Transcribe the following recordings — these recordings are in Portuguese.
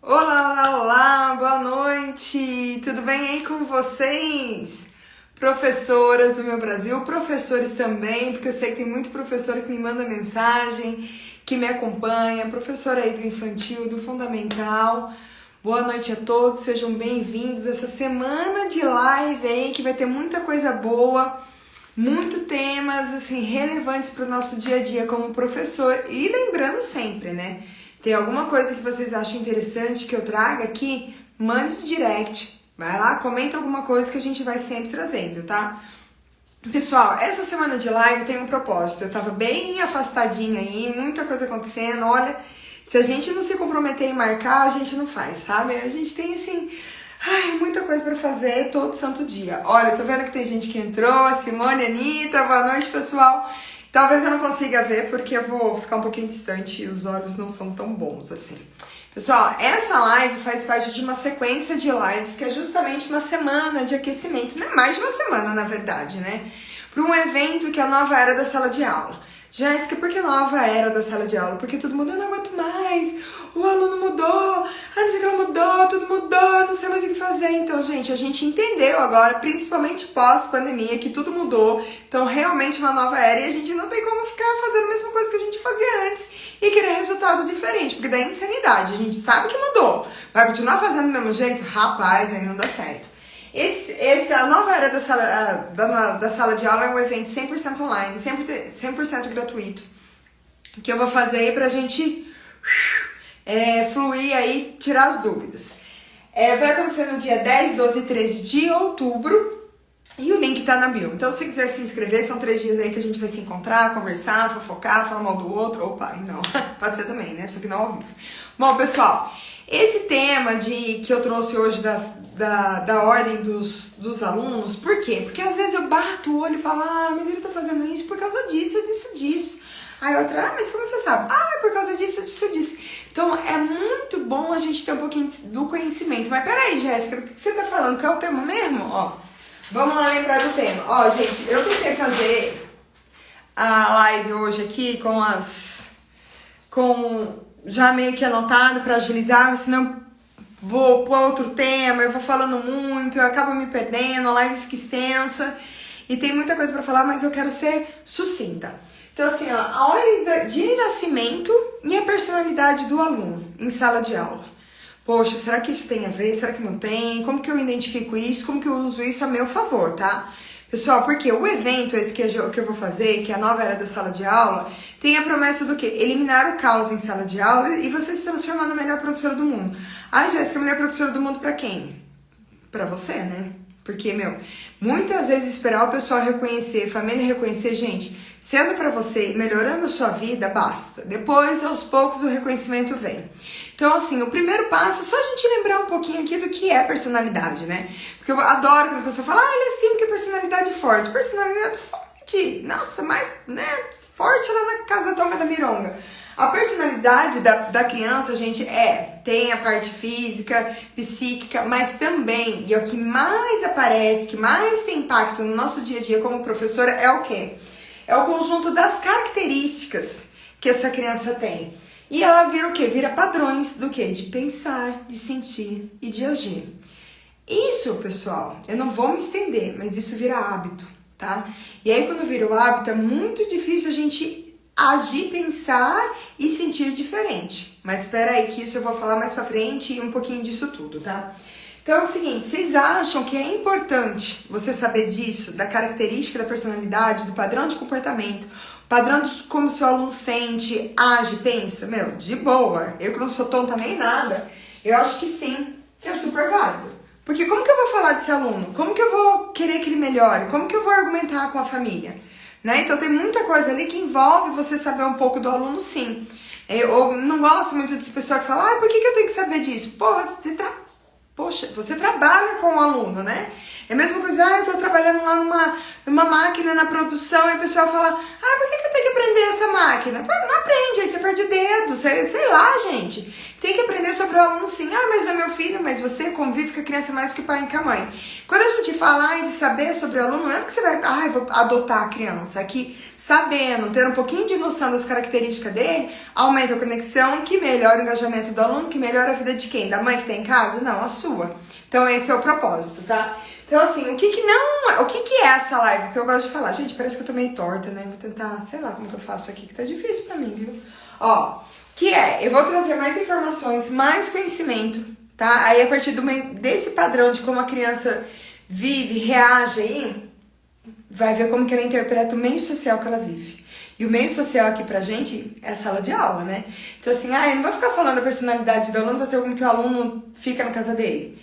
Olá, olá, olá, boa noite! Tudo bem aí com vocês? Professoras do meu Brasil, professores também, porque eu sei que tem muito professor que me manda mensagem, que me acompanha, professora aí do infantil, do fundamental. Boa noite a todos, sejam bem-vindos a essa semana de live aí, que vai ter muita coisa boa, muito temas assim relevantes para o nosso dia a dia como professor. E lembrando sempre, né? Tem alguma coisa que vocês acham interessante que eu traga aqui? Mande direct. Vai lá, comenta alguma coisa que a gente vai sempre trazendo, tá? Pessoal, essa semana de live tem um propósito. Eu tava bem afastadinha aí, muita coisa acontecendo. Olha, se a gente não se comprometer em marcar, a gente não faz, sabe? A gente tem, assim, muita coisa pra fazer todo santo dia. Olha, tô vendo que tem gente que entrou. Simone, Anitta, boa noite, pessoal. Talvez eu não consiga ver porque eu vou ficar um pouquinho distante e os olhos não são tão bons assim. Pessoal, essa live faz parte de uma sequência de lives que é justamente uma semana de aquecimento, né? Mais de uma semana, na verdade, né? Para um evento que é a nova era da sala de aula. Jéssica, por que nova era da sala de aula? Porque tudo mudou, eu não aguento mais, o aluno mudou, a escola mudou, tudo mudou, eu não sei mais o que fazer. Então, gente, a gente entendeu agora, principalmente pós-pandemia, que tudo mudou. Então, realmente uma nova era e a gente não tem como ficar fazendo a mesma coisa que a gente fazia antes e querer resultado diferente, porque daí é insanidade. A gente sabe que mudou, vai continuar fazendo do mesmo jeito? Rapaz, aí não dá certo. A nova era da sala de aula é um evento 100% online, 100% gratuito, que eu vou fazer aí pra gente fluir aí, tirar as dúvidas. Vai acontecer no dia 10, 12 e 13 de outubro e o link tá na bio. Então, se quiser se inscrever, são 3 dias aí que a gente vai se encontrar, conversar, fofocar, falar mal do outro. Opa, não, pode ser também, né? Só que não ao vivo. Bom, pessoal, esse tema que eu trouxe hoje da ordem dos alunos, por quê? Porque às vezes eu bato o olho e falo, mas ele tá fazendo isso por causa disso, disso. Aí outra, mas como você sabe? É por causa disso. Então é muito bom a gente ter um pouquinho do conhecimento. Mas peraí, Jéssica, o que você tá falando? Qual é o tema mesmo? Ó, vamos lá lembrar do tema. Ó, gente, eu tentei fazer a live hoje aqui com já meio que anotado para agilizar, senão vou para outro tema, eu vou falando muito, eu acabo me perdendo, a live fica extensa e tem muita coisa para falar, mas eu quero ser sucinta. Então assim, ó, a ordem de nascimento e a personalidade do aluno em sala de aula. Poxa, será que isso tem a ver? Será que não tem? Como que eu identifico isso? Como que eu uso isso a meu favor, tá? Pessoal, porque o evento esse que eu vou fazer, que é a nova era da sala de aula, tem a promessa do quê? Eliminar o caos em sala de aula e você se transformar na melhor professora do mundo. Jéssica, a melhor professora do mundo pra quem? Pra você, né? Porque, muitas vezes esperar o pessoal reconhecer, a família reconhecer, gente, sendo pra você e melhorando a sua vida, basta. Depois, aos poucos, o reconhecimento vem. Então, assim, o primeiro passo é só a gente lembrar um pouquinho aqui do que é personalidade, né? Porque eu adoro quando a pessoa fala, ele é assim, porque personalidade forte. Personalidade forte, nossa, mais, né, forte lá na casa da Tonga da Mironga. A personalidade da criança, gente, tem a parte física, psíquica, mas também, e é o que mais aparece, que mais tem impacto no nosso dia a dia como professora, é o quê? É o conjunto das características que essa criança tem. E ela vira o quê? Vira padrões do quê? De pensar, de sentir e de agir. Isso, pessoal, eu não vou me estender, mas isso vira hábito, tá? E aí, quando vira o hábito, é muito difícil a gente agir, pensar e sentir diferente. Mas espera aí que isso eu vou falar mais pra frente e um pouquinho disso tudo, tá? Então é o seguinte, vocês acham que é importante você saber disso, da característica da personalidade, do padrão de comportamento, padrão de como o seu aluno sente, age, pensa? De boa, eu que não sou tonta nem nada, eu acho que sim, que é super válido. Porque como que eu vou falar desse aluno? Como que eu vou querer que ele melhore? Como que eu vou argumentar com a família? Né? Então tem muita coisa ali que envolve você saber um pouco do aluno, sim. Eu não gosto muito desse pessoal que fala, por que eu tenho que saber disso? Poxa, você trabalha com o aluno, né? É a mesma coisa, eu tô trabalhando lá uma máquina na produção e a pessoa fala, por que eu tenho que aprender essa máquina? Não aprende, aí você perde o dedo, sei lá, gente. Tem que aprender sobre o aluno sim. Mas não é meu filho, mas você convive com a criança mais que o pai e com a mãe. Quando a gente fala de saber sobre o aluno, não é porque você vai, vou adotar a criança. É que sabendo, ter um pouquinho de noção das características dele, aumenta a conexão, que melhora o engajamento do aluno, que melhora a vida de quem? Da mãe que tá em casa? Não, a sua. Então esse é o propósito, tá? Então assim, o que é essa live? Porque eu gosto de falar, gente, parece que eu tô meio torta, né? Vou tentar, sei lá como que eu faço aqui, que tá difícil pra mim, viu? Eu vou trazer mais informações, mais conhecimento, tá? Aí a partir desse padrão de como a criança vive, reage aí, vai ver como que ela interpreta o meio social que ela vive. E o meio social aqui pra gente é a sala de aula, né? Então assim, eu não vou ficar falando da personalidade do aluno, pra saber como que o aluno fica na casa dele.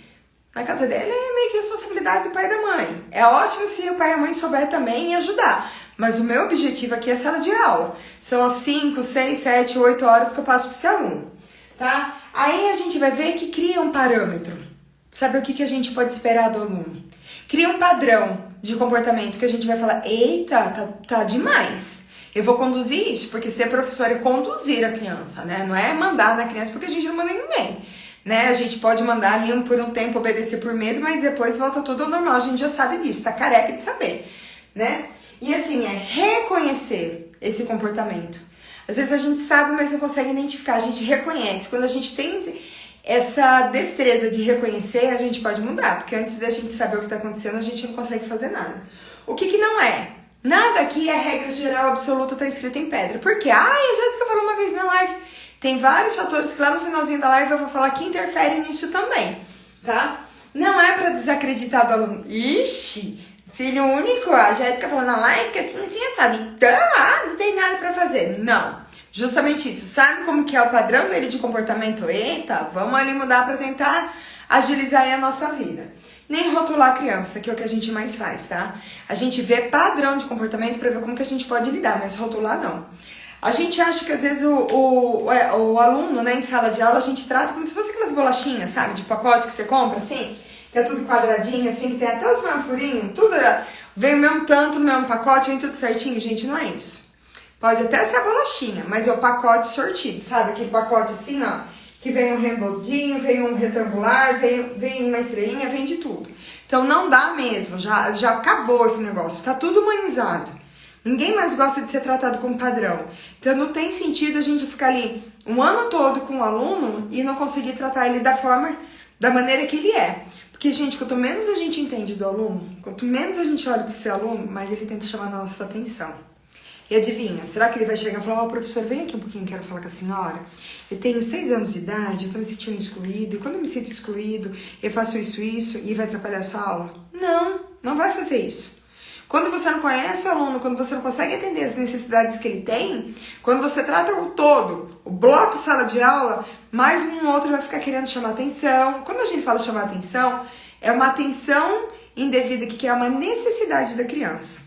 Na casa dele é meio que responsabilidade do pai e da mãe. É ótimo se o pai e a mãe souber também e ajudar. Mas o meu objetivo aqui é sala de aula. São as 5, 6, 7, 8 horas que eu passo com esse aluno, tá? Aí a gente vai ver que cria um parâmetro. Sabe o que a gente pode esperar do aluno? Cria um padrão de comportamento que a gente vai falar, eita, tá demais. Eu vou conduzir isso, porque ser professor é conduzir a criança, né? Não é mandar na criança, porque a gente não manda ninguém. Né? A gente pode mandar ali por um tempo, obedecer por medo, mas depois volta tudo ao normal. A gente já sabe disso, tá careca de saber, né? E assim, é reconhecer esse comportamento. Às vezes a gente sabe, mas não consegue identificar. A gente reconhece. Quando a gente tem essa destreza de reconhecer, a gente pode mudar. Porque antes da gente saber o que está acontecendo, a gente não consegue fazer nada. O que não é? Nada aqui é regra geral absoluta, tá escrito em pedra. Por quê? A Jéssica falou uma vez na live. Tem vários fatores que lá no finalzinho da live eu vou falar que interferem nisso também, tá? Não é pra desacreditar do aluno. Ixi, filho único, a Jéssica falou na live que assim assado. Então, não tem nada pra fazer. Não, justamente isso. Sabe como que é o padrão dele de comportamento? Eita, vamos ali mudar pra tentar agilizar aí a nossa vida. Nem rotular a criança, que é o que a gente mais faz, tá? A gente vê padrão de comportamento pra ver como que a gente pode lidar, mas rotular não. A gente acha que às vezes o aluno, né, em sala de aula, a gente trata como se fosse aquelas bolachinhas, sabe, de pacote que você compra, assim, que é tudo quadradinho, assim, que tem até os mesmos furinhos, tudo vem o mesmo tanto no mesmo pacote, vem tudo certinho. Gente, não é isso. Pode até ser a bolachinha, mas é o pacote sortido, sabe, aquele pacote assim, ó, que vem um redondinho, vem um retangular, vem uma estrelinha, vem de tudo. Então não dá mesmo, já acabou esse negócio, tá tudo humanizado. Ninguém mais gosta de ser tratado como padrão. Então não tem sentido a gente ficar ali um ano todo com o aluno e não conseguir tratar ele da maneira que ele é. Porque, gente, quanto menos a gente entende do aluno, quanto menos a gente olha para esse aluno, mais ele tenta chamar a nossa atenção. E adivinha, será que ele vai chegar e falar, professor, vem aqui um pouquinho, quero falar com a senhora. Eu tenho 6 anos de idade, eu tô me sentindo excluído, e quando eu me sinto excluído, eu faço isso, e vai atrapalhar a sua aula? Não vai fazer isso. Quando você não conhece o aluno, quando você não consegue entender as necessidades que ele tem, quando você trata o todo, o bloco sala de aula, mais um ou outro vai ficar querendo chamar atenção. Quando a gente fala chamar atenção, é uma atenção indevida que é uma necessidade da criança.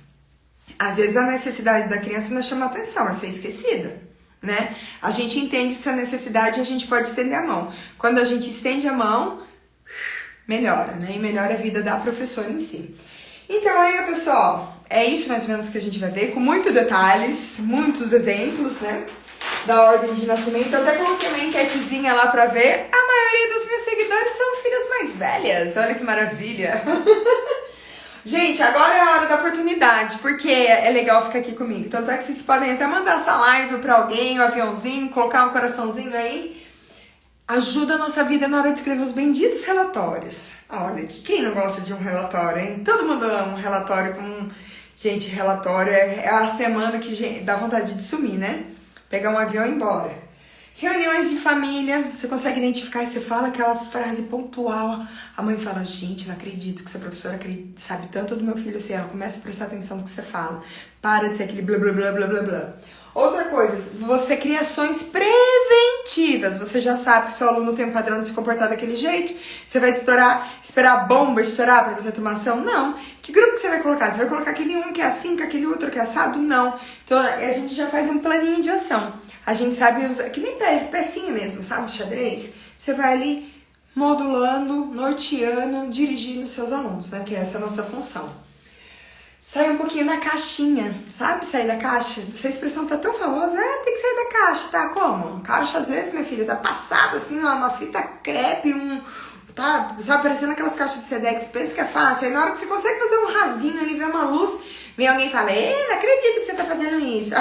Às vezes a necessidade da criança não é chamar atenção, é ser esquecida, né? A gente entende essa necessidade e a gente pode estender a mão. Quando a gente estende a mão, melhora, né? E melhora a vida da professora em si. Então aí, pessoal, é isso mais ou menos que a gente vai ver, com muitos detalhes, muitos exemplos, né, da ordem de nascimento. Eu até coloquei uma enquetezinha lá pra ver. A maioria dos meus seguidores são filhas mais velhas, olha que maravilha. Gente, agora é a hora da oportunidade, porque é legal ficar aqui comigo. Tanto é que vocês podem até mandar essa live pra alguém, um aviãozinho, colocar um coraçãozinho aí. Ajuda a nossa vida na hora de escrever os benditos relatórios. Olha, quem não gosta de um relatório, hein? Todo mundo ama um relatório com... Gente, relatório é a semana que dá vontade de sumir, né? Pegar um avião e ir embora. Reuniões de família, você consegue identificar e você fala aquela frase pontual. A mãe fala, gente, não acredito que essa professora sabe tanto do meu filho assim. Ela começa a prestar atenção no que você fala. Para de ser aquele blá, blá, blá, blá, blá, blá. Outra coisa, você cria ações preventivas. Você já sabe que seu aluno tem um padrão de se comportar daquele jeito. Você vai esperar a bomba estourar para você tomar ação? Não. Que grupo que você vai colocar? Você vai colocar aquele um que é assim, com aquele outro que é assado? Não. Então a gente já faz um planinho de ação. A gente sabe usar, que nem pecinha mesmo, sabe, de xadrez? Você vai ali modulando, norteando, dirigindo os seus alunos, né? Que essa é a nossa função. Sai um pouquinho da caixinha, sabe? Sair da caixa. Essa expressão tá tão famosa, tem que sair da caixa, tá? Como? Caixa, às vezes, minha filha, tá passada assim, ó, uma fita crepe, tá? Sabe, parecendo aquelas caixas de Sedex, pensa que é fácil. Aí na hora que você consegue fazer um rasguinho ali, ver uma luz, vem alguém e fala, não acredito que você tá fazendo isso.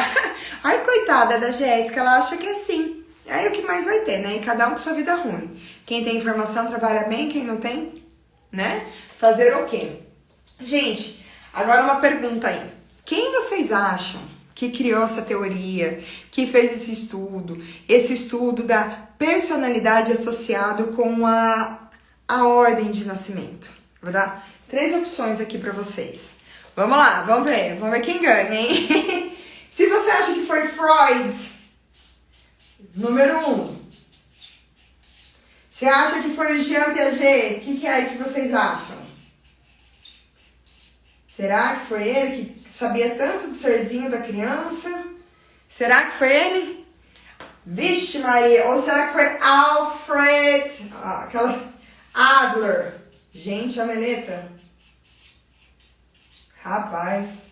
Ai, coitada da Jéssica, ela acha que é assim. Aí o que mais vai ter, né? E cada um com sua vida ruim. Quem tem informação trabalha bem, quem não tem, né? Fazer o quê? Gente, agora uma pergunta aí. Quem vocês acham que criou essa teoria, que fez esse estudo da personalidade associado com a ordem de nascimento? Vou dar 3 opções aqui pra vocês. Vamos lá, vamos ver quem ganha, hein? Se você acha que foi Freud, número 1. Você acha que foi o Jean Piaget? O que é aí que vocês acham? Será que foi ele que sabia tanto do serzinho da criança? Será que foi ele? Vixe Maria! Ou será que foi Alfred Adler? Gente, a minha letra. Rapaz.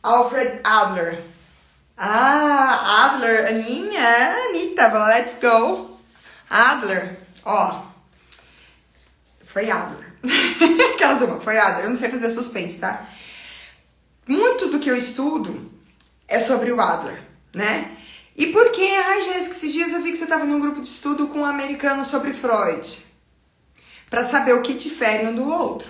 Alfred Adler. Adler, Anitta, let's go. Adler, ó. Foi Adler. Aquelas foi Adler, eu não sei fazer suspense, tá? Muito do que eu estudo é sobre o Adler, né? E por quê? Ai, Jéssica, esses dias eu vi que você tava num grupo de estudo com um americano sobre Freud. Pra saber o que difere um do outro,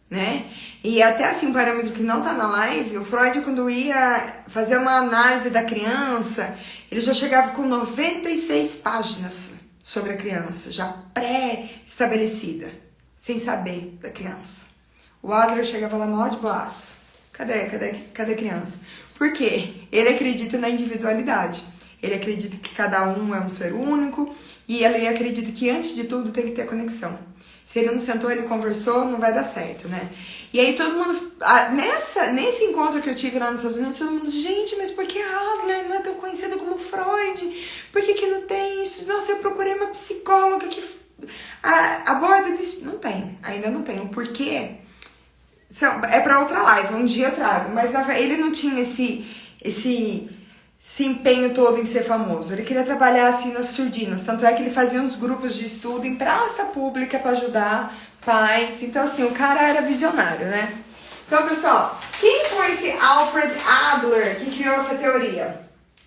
né? E até assim, um parâmetro que não tá na live, o Freud, quando ia fazer uma análise da criança, ele já chegava com 96 páginas sobre a criança, já pré-estabelecida, sem saber da criança. O Adler chegava lá mó de boas. Cadê a criança? Por quê? Ele acredita na individualidade. Ele acredita que cada um é um ser único e ele acredita que, antes de tudo, tem que ter conexão. Se ele não sentou, ele conversou, não vai dar certo, né? E aí todo mundo, nesse encontro que eu tive lá nos Estados Unidos, todo mundo, gente, mas por que Adler não é tão conhecido como Freud? Por que não tem isso? Nossa, eu procurei uma psicóloga que aborda isso. Não tem, ainda não tem. O porquê é pra outra live, um dia eu trago. Mas ele não tinha esse empenho todo em ser famoso. Ele queria trabalhar assim nas surdinas. Tanto é que ele fazia uns grupos de estudo em praça pública para ajudar pais. Então, assim, o cara era visionário, né? Então, pessoal, quem foi esse Alfred Adler que criou essa teoria?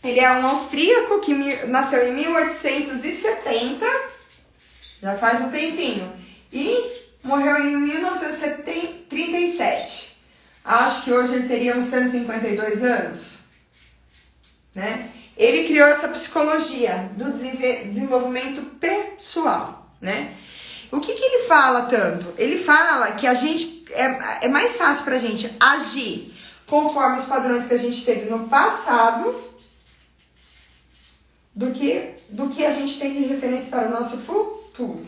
Ele é um austríaco que nasceu em 1870, já faz um tempinho, e morreu em 1937. Acho que hoje ele teria uns 152 anos. Né? Ele criou essa psicologia do desenvolvimento pessoal, né? O que ele fala tanto? Ele fala que a gente é mais fácil pra gente agir conforme os padrões que a gente teve no passado do que a gente tem de referência para o nosso futuro.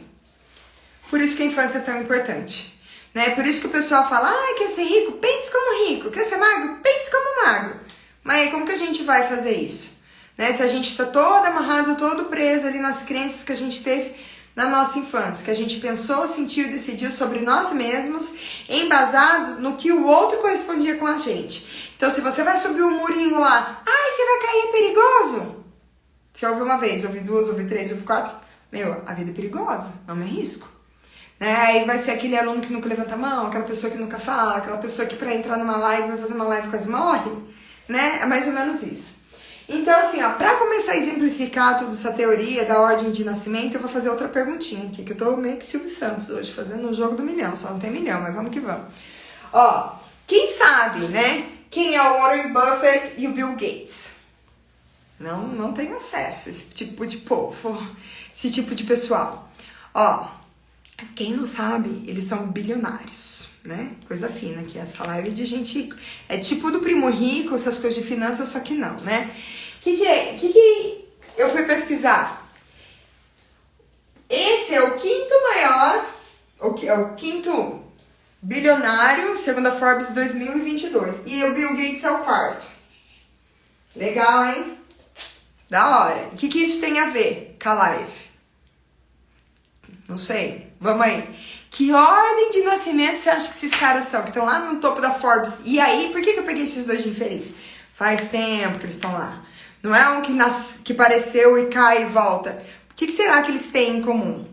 Por isso que a infância é tão importante, né? Por isso que o pessoal fala, quer ser rico? Pense como rico. Quer ser magro? Pense como magro. Mas aí, como que a gente vai fazer isso? Né? Se a gente está todo amarrado, todo preso ali nas crenças que a gente teve na nossa infância, que a gente pensou, sentiu e decidiu sobre nós mesmos, embasado no que o outro correspondia com a gente. Então, se você vai subir um murinho lá, você vai cair, é perigoso. Se ouve uma vez, ouve duas, ouve três, ouve quatro, a vida é perigosa, não me arrisco. Né? Aí vai ser aquele aluno que nunca levanta a mão, aquela pessoa que nunca fala, aquela pessoa que para entrar numa live, vai fazer uma live quase morre. Né? É mais ou menos isso. Então, assim, para começar a exemplificar toda essa teoria da ordem de nascimento, eu vou fazer outra perguntinha aqui, que eu tô meio que Silvio Santos hoje, fazendo um jogo do milhão, só não tem milhão, mas vamos que vamos. Quem sabe, né, quem é o Warren Buffett e o Bill Gates? Não tenho acesso a esse tipo de povo, esse tipo de pessoal. Quem não sabe, eles são bilionários. Né? Coisa fina aqui, essa live de gente rica. É tipo do primo rico, essas coisas de finanças, só que não, né? O que eu fui pesquisar? Esse é o quinto maior, é o quinto bilionário, segundo a Forbes 2022. E o Bill Gates é o quarto. Legal, hein? Da hora. O que isso tem a ver com a live? Não sei. Vamos aí. Que ordem de nascimento você acha que esses caras são? Que estão lá no topo da Forbes. E aí, por que eu peguei esses dois de infeliz? Faz tempo que eles estão lá. Não é um que apareceu e cai e volta. O que será que eles têm em comum?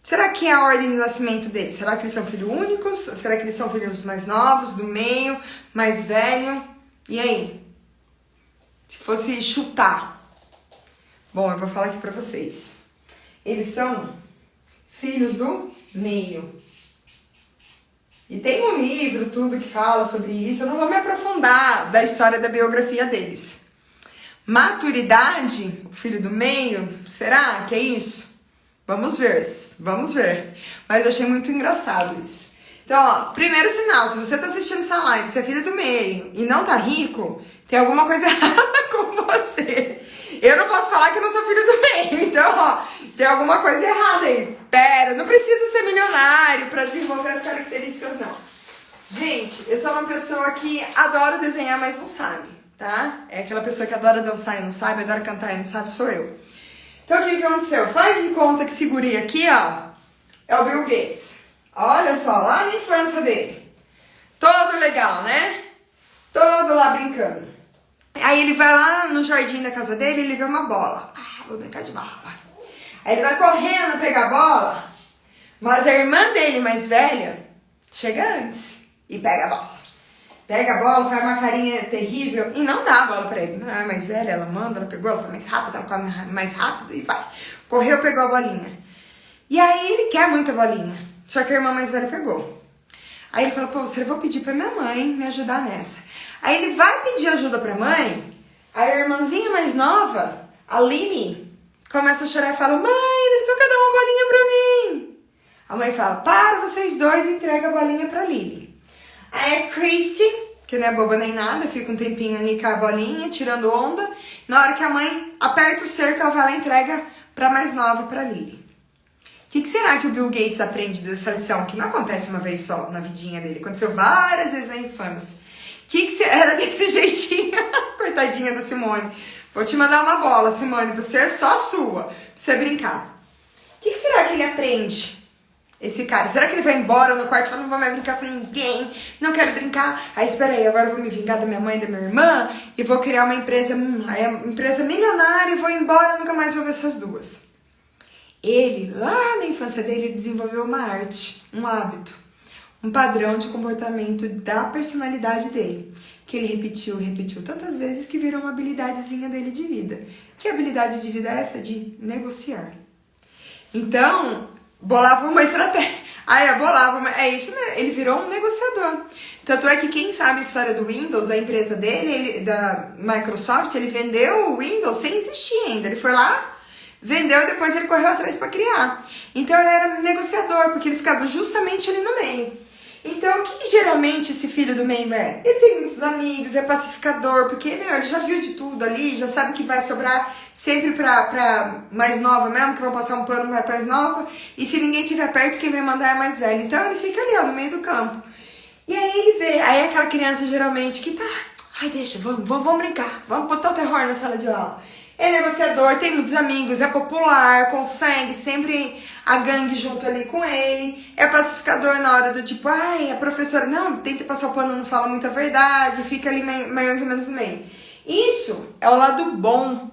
Será que é a ordem de nascimento deles? Será que eles são filhos únicos? Será que eles são filhos mais novos, do meio, mais velho? E aí? Se fosse chutar. Bom, eu vou falar aqui pra vocês. Eles são filhos do meio. E tem um livro, tudo que fala sobre isso. Eu não vou me aprofundar da história da biografia deles. Maturidade, o filho do meio, será que é isso? Vamos ver, vamos ver. Mas eu achei muito engraçado isso. Então, ó, primeiro sinal, se você tá assistindo essa live, você é filho do meio e não tá rico, tem alguma coisa errada com você. Eu não posso falar que eu não sou filho do meio, então, ó, tem alguma coisa errada aí. Pera, não precisa ser milionário pra desenvolver as características, não. Gente, eu sou uma pessoa que adora desenhar, mas não sabe, tá? É aquela pessoa que adora dançar e não sabe, adora cantar e não sabe, sou eu. Então, o que aconteceu? Faz de conta que esse guri aqui, ó, é o Bill Gates. Olha só, lá na infância dele. Todo legal, né? Todo lá brincando. Aí ele vai lá no jardim da casa dele e ele vê uma bola. Ah, vou brincar de bola. Aí ele vai correndo pegar a bola, mas a irmã dele, mais velha, chega antes e pega a bola. Pega a bola, faz uma carinha terrível e não dá a bola pra ele. Não é mais velha, ela manda, ela pegou, ela foi mais rápida, ela come mais rápido e vai. Correu, pegou a bolinha. E aí ele quer muito a bolinha, só que a irmã mais velha pegou. Aí ele fala, pô, eu vou pedir pra minha mãe me ajudar nessa. Aí ele vai pedir ajuda pra mãe, aí a irmãzinha mais nova, a Lily, começa a chorar e fala, mãe, eles estão querendo uma bolinha pra mim. A mãe fala, para vocês dois e entrega a bolinha pra Lily. Aí a Christy, que não é boba nem nada, fica um tempinho ali com a bolinha, tirando onda. Na hora que a mãe aperta o cerco, ela vai lá e entrega pra mais nova, pra Lily. O que será que o Bill Gates aprende dessa lição? Que não acontece uma vez só na vidinha dele, aconteceu várias vezes na infância. Que era desse jeitinho? Coitadinha da Simone. Vou te mandar uma bola, Simone, pra você, só sua, pra você brincar. O que será que ele aprende? Esse cara, será que ele vai embora no quarto e fala, não vou mais brincar com ninguém, não quero brincar? Aí, espera aí, agora eu vou me vingar da minha mãe e da minha irmã e vou criar uma empresa, empresa milionária e vou embora, nunca mais vou ver essas duas. Ele, lá na infância dele, desenvolveu uma arte, um hábito, um padrão de comportamento da personalidade dele, que ele repetiu tantas vezes que virou uma habilidadezinha dele de vida. Que habilidade de vida é essa? De negociar. Então, bolava uma estratégia. É isso mesmo, ele virou um negociador. Tanto é que quem sabe a história do Windows, da empresa dele, da Microsoft, ele vendeu o Windows sem existir ainda. Ele foi lá, vendeu e depois ele correu atrás para criar. Então ele era negociador, porque ele ficava justamente ali no meio. Então, o que geralmente esse filho do meio é? Ele tem muitos amigos, é pacificador, porque, ele já viu de tudo ali, já sabe que vai sobrar sempre pra mais nova mesmo, que vão passar um pano pra mais nova, e se ninguém estiver perto, quem vai mandar é mais velho. Então, ele fica ali, ó, no meio do campo. E aí ele vê, aí aquela criança geralmente que tá, ai, deixa, vamos brincar, vamos botar o terror na sala de aula. É negociador, tem muitos amigos, é popular, consegue sempre a gangue junto ali com ele, é pacificador na hora do tipo, ai, a professora, não, tenta passar o pano, não fala muita verdade, fica ali mais ou menos no meio. Isso é o lado bom,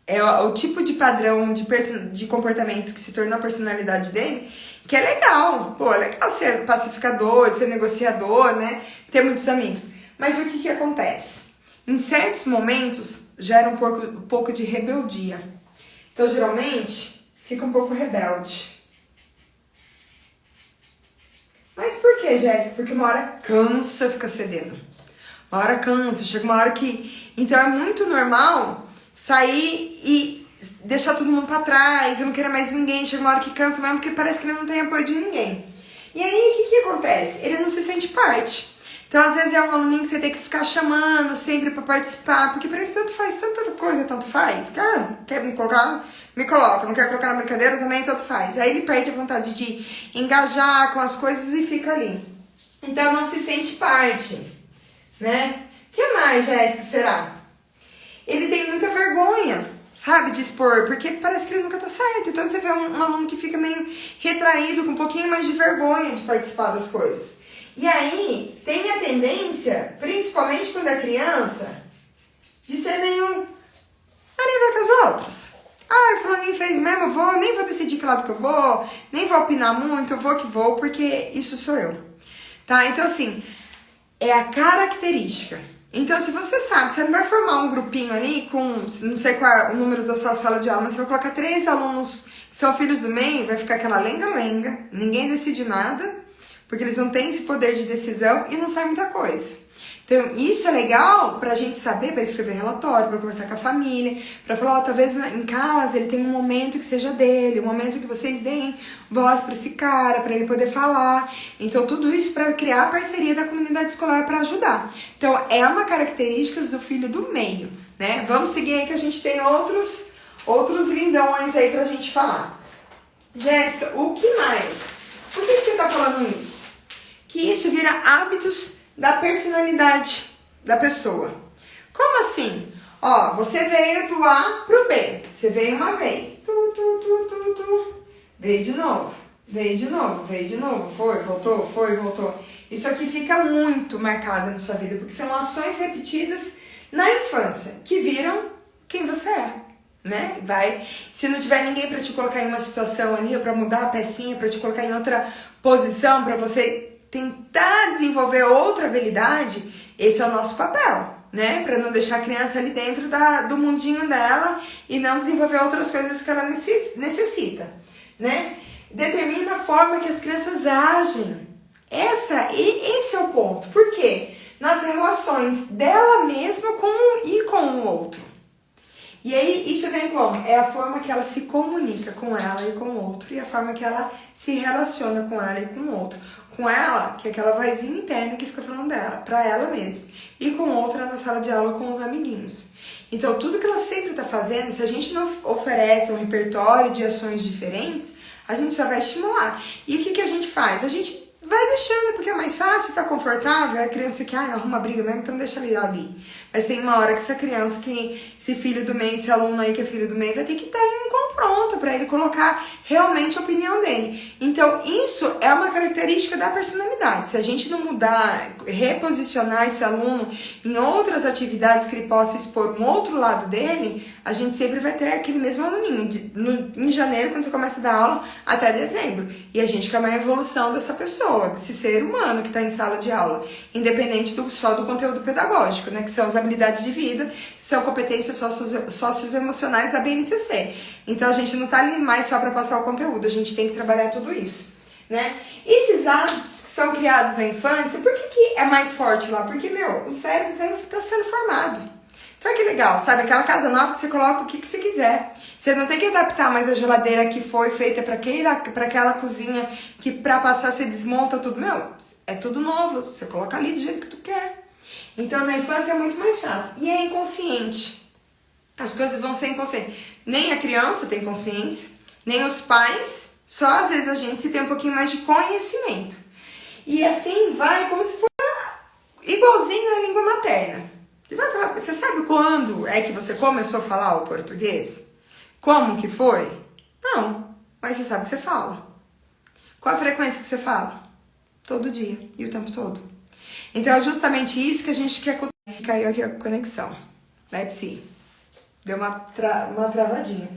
é o tipo de padrão de comportamento que se tornou a personalidade dele, que é legal, pô, é legal ser pacificador, ser negociador, né, ter muitos amigos. Mas o que acontece? Em certos momentos, gera um pouco de rebeldia. Então, geralmente, fica um pouco rebelde. Mas por que, Jéssica? Porque uma hora cansa ficar cedendo. Uma hora cansa, chega uma hora que... Então, é muito normal sair e deixar todo mundo pra trás, eu não quero mais ninguém, chega uma hora que cansa mesmo, porque parece que ele não tem apoio de ninguém. E aí, o que acontece? Ele não se sente parte. Então, às vezes, é um aluninho que você tem que ficar chamando sempre pra participar, porque pra ele tanto faz, tanta coisa, tanto faz. Quer me colocar? Me coloca. Não quer colocar na brincadeira também, tanto faz. Aí ele perde a vontade de engajar com as coisas e fica ali. Então, não se sente parte, né? O que mais, Jéssica, será? Ele tem muita vergonha. sabe, de expor, porque parece que ele nunca tá certo. Então você vê um aluno que fica meio retraído, com um pouquinho mais de vergonha de participar das coisas. E aí tem a tendência, principalmente quando é criança, de ser meio, nem vai com as outras. Ah, fulaninho fez mesmo, eu vou, nem vou decidir que lado que eu vou, nem vou opinar muito, eu vou que vou, porque isso sou eu. Tá? Então assim, é a característica. Então, se você sabe, você não vai formar um grupinho ali com, não sei qual é o número da sua sala de aula, mas você vai colocar 3 alunos que são filhos do meio, vai ficar aquela lenga-lenga, ninguém decide nada, porque eles não têm esse poder de decisão e não sai muita coisa. Então, isso é legal pra gente saber, pra escrever relatório, pra conversar com a família, pra falar, ó, talvez em casa ele tenha um momento que seja dele, um momento que vocês deem voz pra esse cara, pra ele poder falar. Então, tudo isso pra criar a parceria da comunidade escolar pra ajudar. Então, é uma característica do filho do meio, né? Vamos seguir aí que a gente tem outros lindões aí pra gente falar. Jéssica, o que mais? Por que você tá falando isso? Que isso vira hábitos da personalidade da pessoa. Como assim? Ó, você veio do A pro B. Você veio uma vez. Veio de novo. Veio de novo. Veio de novo. Foi, voltou. Isso aqui fica muito marcado na sua vida, porque são ações repetidas na infância que viram quem você é, né? Se não tiver ninguém para te colocar em uma situação ali, ou para mudar a pecinha, para te colocar em outra posição, para você tentar desenvolver outra habilidade, esse é o nosso papel, né? Para não deixar a criança ali dentro do mundinho dela e não desenvolver outras coisas que ela necessita, né? Determina a forma que as crianças agem. Esse é o ponto. Por quê? Nas relações dela mesma com o outro. E aí, isso vem como? É a forma que ela se comunica com ela e com o outro, e a forma que ela se relaciona com ela e com o outro. Com ela, que é aquela vozinha interna que fica falando dela, pra ela mesma. E com outra na sala de aula com os amiguinhos. Então, tudo que ela sempre tá fazendo, se a gente não oferece um repertório de ações diferentes, a gente só vai estimular. E o que a gente faz? A gente vai deixando, porque é mais fácil, tá confortável, é a criança que arruma briga mesmo, então deixa ele ali. Mas tem uma hora que essa criança, esse filho do meio, esse aluno aí que é filho do meio, vai ter que estar em um confronto para ele colocar realmente a opinião dele. Então, isso é uma característica da personalidade. Se a gente não mudar, reposicionar esse aluno em outras atividades que ele possa expor um outro lado dele, a gente sempre vai ter aquele mesmo aluninho. Em janeiro, quando você começa a dar aula, até dezembro. E a gente quer uma evolução dessa pessoa, desse ser humano que está em sala de aula. Independente só do conteúdo pedagógico, né? Que são as habilidades de vida, que são competências socioemocionais da BNCC. Então, a gente não está ali mais só para passar o conteúdo. A gente tem que trabalhar tudo isso, né? Esses hábitos que são criados na infância, por que é mais forte lá? Porque, o cérebro está sendo formado. Então, que legal, sabe? Aquela casa nova que você coloca o que você quiser. Você não tem que adaptar mais a geladeira que foi feita para aquela cozinha que para passar você desmonta tudo. É tudo novo. Você coloca ali do jeito que tu quer. Então, na infância é muito mais fácil. E é inconsciente. As coisas vão ser inconscientes. Nem a criança tem consciência, nem os pais. Só às vezes a gente se tem um pouquinho mais de conhecimento. E assim vai como se fosse igualzinho à língua materna. Você sabe quando é que você começou a falar o português? Como que foi? Não, mas você sabe que você fala. Qual a frequência que você fala? Todo dia e o tempo todo. Então é justamente isso que a gente quer. Caiu aqui a conexão. Let's see. Deu uma travadinha.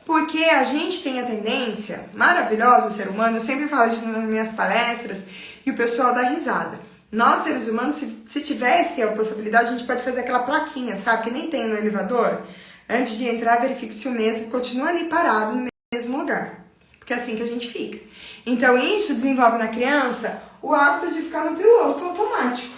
Porque a gente tem a tendência maravilhosa, o ser humano, eu sempre falo isso nas minhas palestras e o pessoal dá risada. Nós, seres humanos, se tivesse a possibilidade, a gente pode fazer aquela plaquinha, sabe? Que nem tem no elevador. Antes de entrar, verifique se o mesmo continua ali parado no mesmo lugar. Porque é assim que a gente fica. Então, isso desenvolve na criança o hábito de ficar no piloto automático.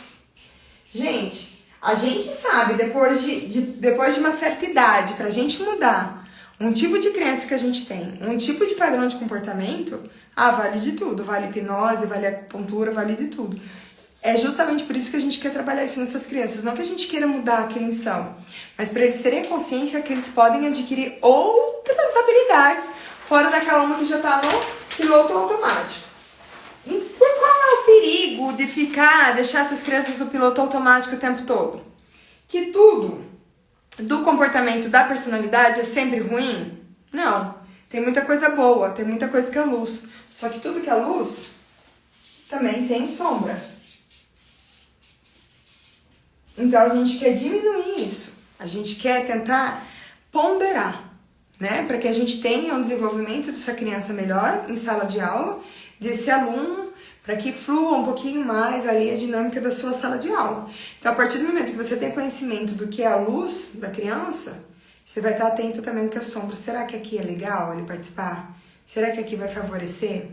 Gente, a gente sabe, depois de uma certa idade, pra gente mudar um tipo de crença que a gente tem, um tipo de padrão de comportamento, vale de tudo. Vale hipnose, vale acupuntura, vale de tudo. É justamente por isso que a gente quer trabalhar isso nessas crianças. Não que a gente queira mudar quem eles são, mas para eles terem consciência que eles podem adquirir outras habilidades fora daquela uma que já está no piloto automático. E por qual é o perigo de deixar essas crianças no piloto automático o tempo todo? Que tudo do comportamento, da personalidade é sempre ruim? Não. Tem muita coisa boa, tem muita coisa que é luz. Só que tudo que é luz também tem sombra. Então a gente quer diminuir isso. A gente quer tentar ponderar, né? Para que a gente tenha um desenvolvimento dessa criança melhor em sala de aula, desse aluno, para que flua um pouquinho mais ali a dinâmica da sua sala de aula. Então, a partir do momento que você tem conhecimento do que é a luz da criança, você vai estar atento também no que é sombra. Será que aqui é legal ele participar? Será que aqui vai favorecer?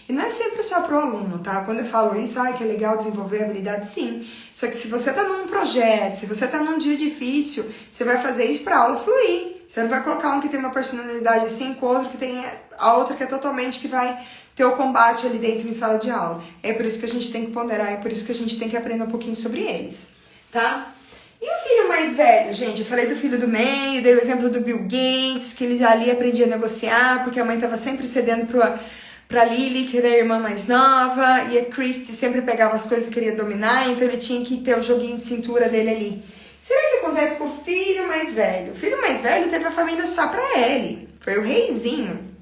E não é sempre só pro aluno, tá? Quando eu falo isso, que é legal desenvolver habilidade, sim. Só que se você tá num projeto, se você tá num dia difícil, você vai fazer isso pra aula fluir. Você não vai colocar um que tem uma personalidade assim, com outro que tem a outra que é totalmente que vai ter o combate ali dentro em sala de aula. É por isso que a gente tem que ponderar, é por isso que a gente tem que aprender um pouquinho sobre eles, tá? E o filho mais velho, gente? Eu falei do filho do meio, dei o exemplo do Bill Gates, que ele ali aprendia a negociar, porque a mãe estava sempre cedendo pra Lily, que era a irmã mais nova, e a Christy sempre pegava as coisas e queria dominar, então ele tinha que ter o joguinho de cintura dele ali. Será que acontece com o filho mais velho? O filho mais velho teve a família só pra ele, foi o reizinho.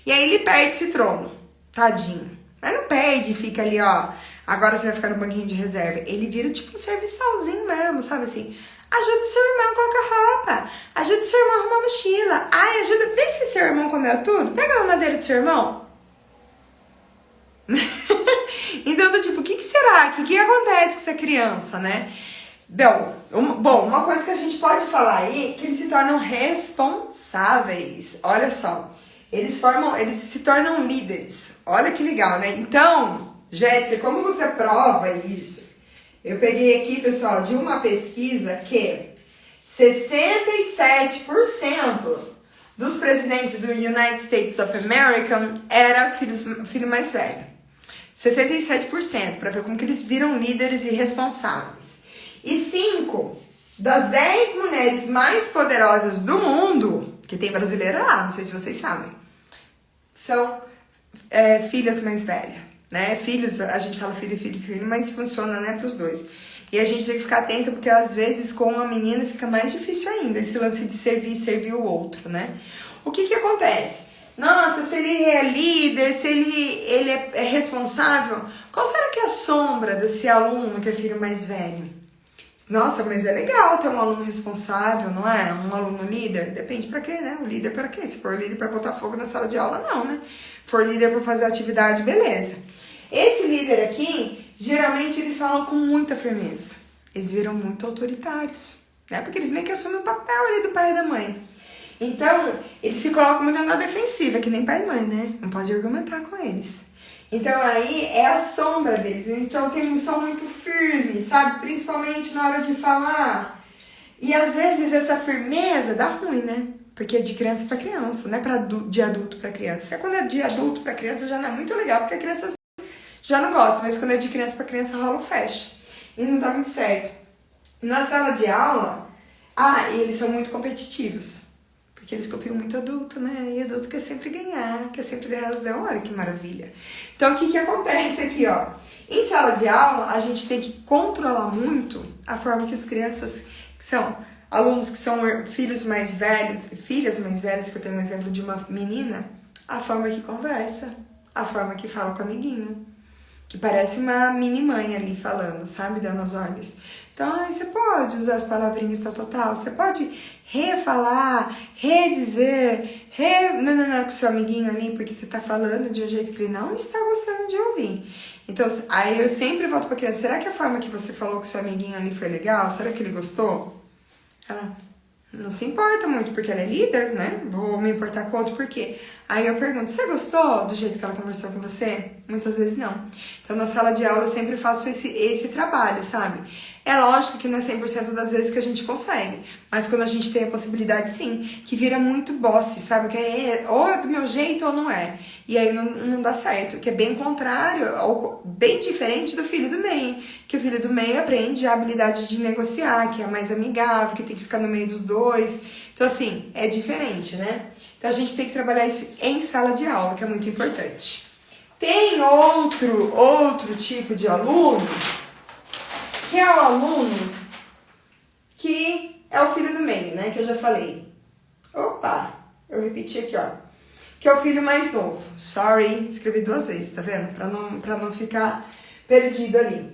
E aí ele perde esse trono, tadinho. Mas não perde, fica ali, ó, agora você vai ficar no banquinho de reserva. Ele vira tipo um serviçalzinho mesmo, sabe assim? Ajuda o seu irmão a colocar roupa. Ajuda o seu irmão a arrumar a mochila. Ai, ajuda. Vê se seu irmão comeu tudo. Pega a mamadeira do seu irmão. Então, do tipo, o que será? O que acontece com essa criança, né? Bom, uma coisa que a gente pode falar aí é que eles se tornam responsáveis. Olha só. Eles se tornam líderes. Olha que legal, né? Então, Jéssica, como você prova isso? Eu peguei aqui, pessoal, de uma pesquisa que 67% dos presidentes do United States of America era filho mais velho. 67%, para ver como que eles viram líderes e responsáveis. E 5 das 10 mulheres mais poderosas do mundo, que tem brasileira lá, não sei se vocês sabem, são filhas mais velhas, né? Filhos, a gente fala filho, mas funciona, né, pros dois. E a gente tem que ficar atento, porque às vezes com uma menina fica mais difícil ainda, esse lance de servir o outro, né? O que acontece? Nossa, se ele é líder, se ele é responsável, qual será que é a sombra desse aluno que é filho mais velho? Nossa, mas é legal ter um aluno responsável, não é? Um aluno líder? Depende pra quê, né? O líder pra quê? Se for líder pra botar fogo na sala de aula, não, né? Se for líder pra fazer atividade, beleza. Esse líder aqui, geralmente eles falam com muita firmeza. Eles viram muito autoritários, né? Porque eles meio que assumem o papel ali do pai e da mãe. Então, eles se colocam muito na defensiva, que nem pai e mãe, né? Não pode argumentar com eles. Então aí é a sombra deles. Então são muito firmes, sabe? Principalmente na hora de falar. E às vezes essa firmeza dá ruim, né? Porque é de criança para criança, não é de adulto para criança. Quando é de adulto para criança já não é muito legal, porque a criança já não gosta. Mas quando é de criança para criança rola o fecha. E não dá muito certo. Na sala de aula, eles são muito competitivos. Porque eles copiam muito adulto, né? E adulto quer sempre ganhar, quer sempre ter razão. Olha que maravilha. Então, o que acontece aqui, ó? Em sala de aula, a gente tem que controlar muito a forma que as crianças, que são alunos que são filhos mais velhos, filhas mais velhas, que eu tenho um exemplo de uma menina, a forma que conversa, a forma que fala com o amiguinho. Que parece uma mini mãe ali falando, sabe? Dando as ordens. Então, você pode usar as palavrinhas tal. Você pode refalar, redizer, com seu amiguinho ali, porque você tá falando de um jeito que ele não está gostando de ouvir. Então, aí eu sempre volto pra criança, será que a forma que você falou com seu amiguinho ali foi legal? Será que ele gostou? Ela não se importa muito, porque ela é líder, né? Vou me importar com o outro, por quê? Aí eu pergunto, você gostou do jeito que ela conversou com você? Muitas vezes não. Então, na sala de aula eu sempre faço esse trabalho, sabe? É lógico que não é 100% das vezes que a gente consegue, mas quando a gente tem a possibilidade, sim, que vira muito boss, sabe? Que ou é do meu jeito ou não é. E aí não dá certo, que é bem contrário, ou bem diferente do filho do meio, que o filho do meio aprende a habilidade de negociar, que é mais amigável, que tem que ficar no meio dos dois. Então, assim, é diferente, né? Então, a gente tem que trabalhar isso em sala de aula, que é muito importante. Tem outro tipo de aluno, que é o aluno que é o filho do meio, né, que eu já falei. Opa, eu repeti aqui, ó. Que é o filho mais novo. Sorry, escrevi 2 vezes, tá vendo? Pra não ficar perdido ali.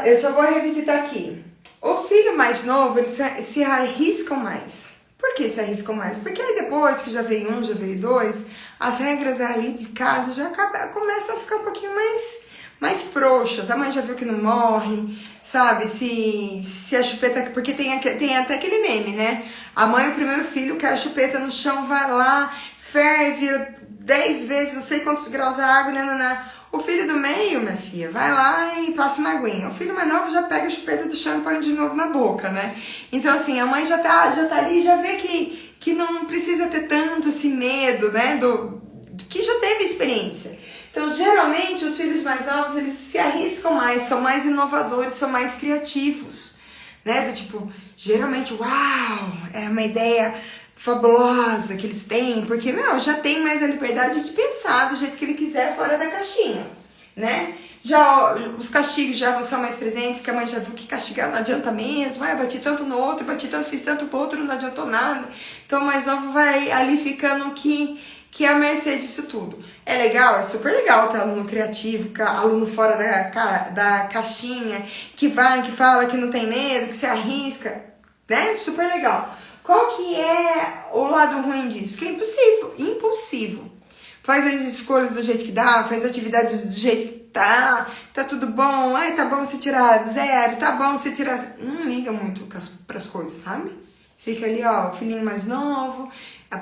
Eu só vou revisitar aqui. O filho mais novo, eles se arriscam mais. Por que se arriscam mais? Porque aí depois que já veio um, já veio 2, as regras ali de casa já começam a ficar um pouquinho mais frouxas. A mãe já viu que não morre, sabe? Se a chupeta... Porque tem até aquele meme, né? A mãe, o primeiro filho, quer a chupeta no chão, vai lá, ferve 10 vezes, não sei quantos graus a água, né? O filho do meio, minha filha, vai lá e passa uma aguinha. O filho mais novo já pega a chupeta do chão e põe de novo na boca, né? Então, assim, a mãe já tá ali, já vê que não precisa ter tanto esse medo, né? Que já teve experiência. Então, geralmente, os filhos mais novos, eles se arriscam mais, são mais inovadores, são mais criativos, né? Do tipo, geralmente, uau, é uma ideia fabulosa que eles têm, porque, já tem mais a liberdade de pensar do jeito que ele quiser fora da caixinha, né? Já os castigos já não são mais presentes, que a mãe já viu que castigar não adianta mesmo, eu bati tanto no outro, fiz tanto pro outro, não adiantou nada. Então o mais novo vai ali ficando que é a mercê disso tudo. É legal, é super legal ter aluno criativo, aluno fora da caixinha, que vai, que fala, que não tem medo, que se arrisca, né? Super legal. Qual que é o lado ruim disso? Que é impulsivo. Faz as escolhas do jeito que dá, faz atividades do jeito que tá tudo bom, ai, tá bom se tirar 0, tá bom se tirar... Não liga muito pras coisas, sabe? Fica ali, ó, o filhinho mais novo,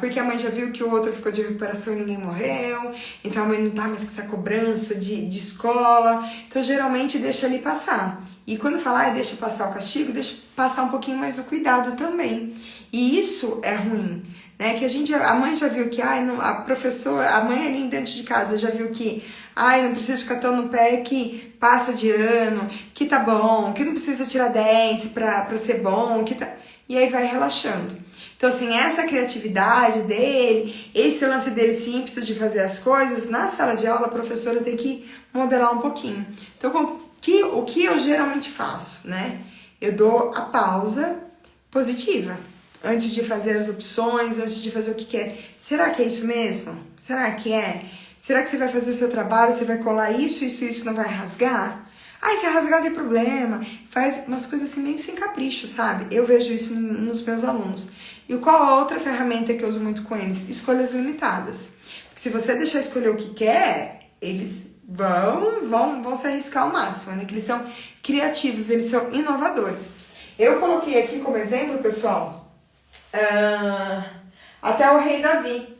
porque a mãe já viu que o outro ficou de recuperação e ninguém morreu, então a mãe não tá mais com essa cobrança de escola, então geralmente deixa ali passar. E quando falar, deixa passar o castigo, deixa passar um pouquinho mais do cuidado também. E isso é ruim, né? Que a mãe já viu que, a professora, a mãe ali dentro de casa já viu que, não precisa ficar tão no pé, que passa de ano, que tá bom, que não precisa tirar 10 pra ser bom, e aí vai relaxando. Então, assim, essa criatividade dele, esse lance dele, esse ímpeto de fazer as coisas, na sala de aula a professora tem que modelar um pouquinho. Então, o que eu geralmente faço, né? Eu dou a pausa positiva. Antes de fazer as opções, antes de fazer o que quer. Será que é isso mesmo? Será que é? Será que você vai fazer o seu trabalho, você vai colar isso, que não vai rasgar? Se rasgar tem problema. Faz umas coisas assim meio sem capricho, sabe? Eu vejo isso nos meus alunos. E qual a outra ferramenta que eu uso muito com eles? Escolhas limitadas. Porque se você deixar escolher o que quer, eles vão se arriscar ao máximo, né? Que eles são criativos, eles são inovadores. Eu coloquei aqui como exemplo, pessoal, até o rei Davi,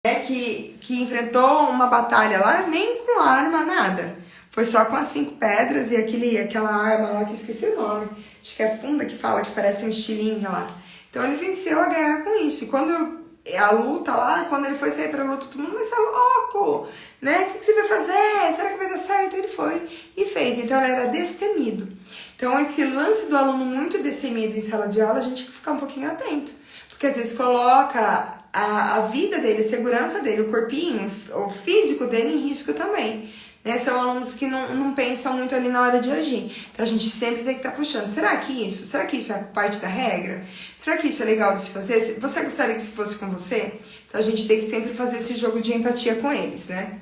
né, que enfrentou uma batalha lá, nem com arma, nada. Foi só com as 5 pedras e aquela arma lá que eu esqueci o nome. Acho que é funda que fala, que parece um estilingue lá. Então ele venceu a guerra com isso. E quando a luta lá, quando ele foi sair pra luta, todo mundo vai ser louco, né? O que você vai fazer? Será que vai dar certo? Ele foi e fez. Então ele era destemido. Então esse lance do aluno muito destemido em sala de aula, a gente tem que ficar um pouquinho atento. Porque às vezes coloca a vida dele, a segurança dele, o corpinho, o físico dele em risco também. Né? São alunos que não pensam muito ali na hora de agir. Então a gente sempre tem que estar puxando. Será que isso é parte da regra? Será que isso é legal de se fazer? Você gostaria que isso fosse com você? Então a gente tem que sempre fazer esse jogo de empatia com eles, né?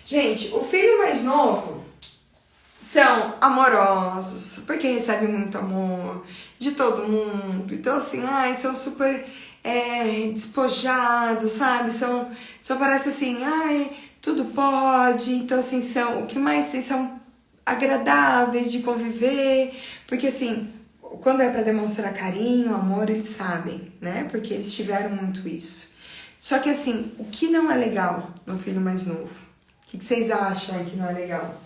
Gente, o filho mais novo são amorosos, porque recebem muito amor de todo mundo. Então assim, são super despojados, sabe? São parece assim, tudo pode. Então assim, o que mais tem são agradáveis de conviver, porque assim, quando é para demonstrar carinho, amor, eles sabem, né? Porque eles tiveram muito isso. Só que assim, o que não é legal no filho mais novo? O que vocês acham aí que não é legal?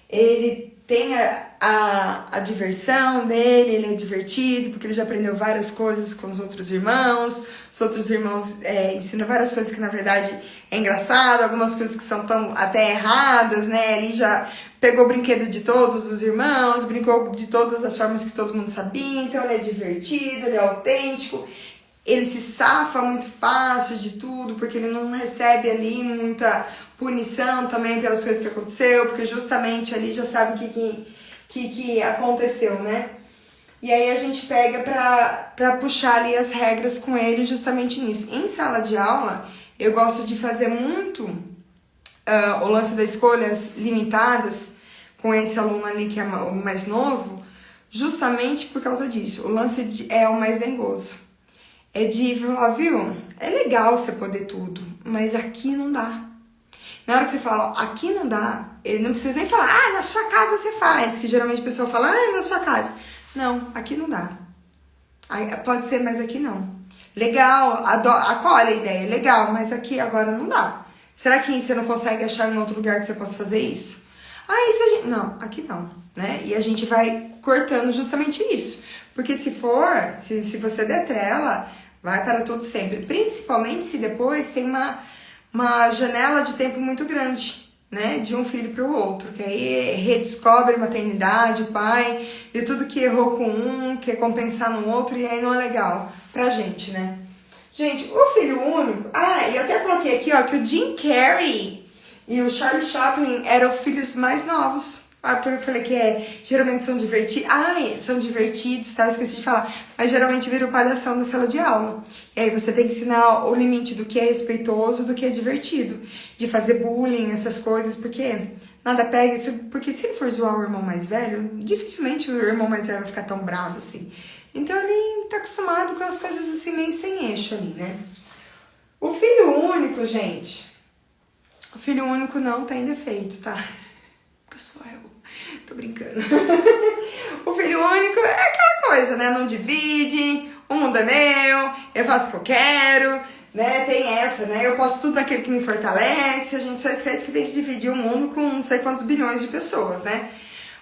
Ele tem a diversão dele, ele é divertido, porque ele já aprendeu várias coisas com os outros irmãos. Os outros irmãos ensinam várias coisas que na verdade é engraçado, algumas coisas que são tão até erradas, né? Ele já pegou o brinquedo de todos os irmãos, brincou de todas as formas que todo mundo sabia, então ele é divertido, ele é autêntico. Ele se safa muito fácil de tudo, porque ele não recebe ali muita punição também pelas coisas que aconteceu, porque justamente ali já sabe o que aconteceu, né? E aí a gente pega pra puxar ali as regras com ele justamente nisso. Em sala de aula, eu gosto de fazer muito o lance das escolhas limitadas com esse aluno ali que é o mais novo, justamente por causa disso. O lance é o mais dengoso. É de falar, viu? É legal você poder tudo, mas aqui não dá. Na hora que você fala, ó, aqui não dá, ele não precisa nem falar, na sua casa você faz, que geralmente a pessoa fala, na sua casa. Não, aqui não dá. Aí, pode ser, mas aqui não. Legal, acolhe a ideia, legal, mas aqui agora não dá. Será que você não consegue achar em outro lugar que você possa fazer isso? Aí se a gente... Não, aqui não, né? E a gente vai cortando justamente isso. Porque se você der trela, vai para tudo sempre. Principalmente se depois tem uma janela de tempo muito grande, né? De um filho para o outro. Que aí redescobre a maternidade, o pai, e tudo que errou com um, quer compensar no outro, e aí não é legal pra gente, né? Gente, o filho único... Ah, e eu até coloquei aqui, ó, que o Jim Carrey e o Charlie Chaplin eram filhos mais novos. Ah, porque eu falei que geralmente são divertidos. São divertidos, tá? Eu esqueci de falar. Mas geralmente vira o palhação na sala de aula. E aí você tem que ensinar o limite do que é respeitoso, do que é divertido. De fazer bullying, essas coisas, porque nada pega isso. Porque se ele for zoar o irmão mais velho, dificilmente o irmão mais velho vai ficar tão bravo assim. Então ele tá acostumado com as coisas assim meio sem eixo ali, né? O filho único, gente... O filho único não tem defeito, tá? Porque sou eu. Tô brincando. O filho único é aquela coisa, né? Não divide, o mundo é meu, eu faço o que eu quero, né? Tem essa, né? Eu posso tudo naquele que me fortalece, a gente só esquece que tem que dividir o mundo com não sei quantos bilhões de pessoas, né?